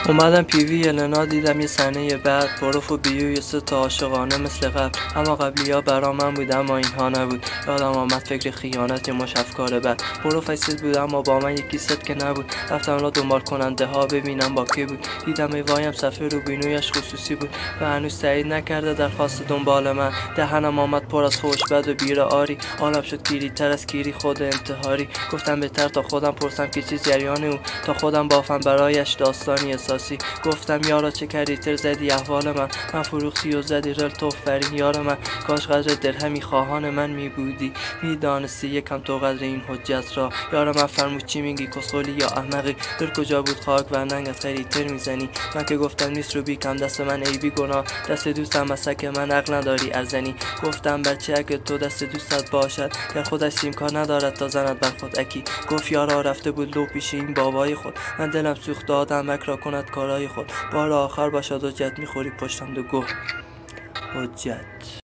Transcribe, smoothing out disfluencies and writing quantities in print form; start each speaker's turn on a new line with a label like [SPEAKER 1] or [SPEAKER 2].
[SPEAKER 1] اومدم پیوی لنا دیدم یه صحنه بعد پروف و بیو یه سه تا عاشقانه مثل قبل، اما قبلی ها برا من بود اما اینها نبود. یادم آمد فکر خیانت مش افکار بد. پروف ایسید بود اما با من یکی ست که نبود. رفتم را دنبال کننده ها ببینم با کی بود. دیدم ایوایم صفحه رو بینویش خصوصی بود و هنوز تایید نکرده درخواست دنبال من. دهنم آمد پر از خوش بد و بیر آری، عالم شد کیری تر از کیری خود انتحاری. گفتم بهتر تا خودم پرسم که چیز جریان او، تا خودم بافم برایش داستانی احساسی. گفتم یارا چه کریتر زدی احوال من فروختی و زدی رل توفرین یار من. کاش قدر درهمی خواهان من می بودی، میدانستی یکم تو قدر این حجت را. یار من فرمود چی میگی کسخلی یا احمقی؟ دل کجا بود خاک و ننگت خریتر میزنی؟ من که گفتم نیست رو بیکم دست من عیبی گناه، دست دوستم مسک من عقل نداری ارزنی. گفتم بچه اگه تو دست دوستت باشد گر خودش سیم کار ندارد تا زند بر خود اکی. گفت یارا رفته بود لو پیش این بابای خود، من دلم سوخت دادم مک را کند کارای خود. بار آخر باشد حجت میخوری پشتم دو گه حجت.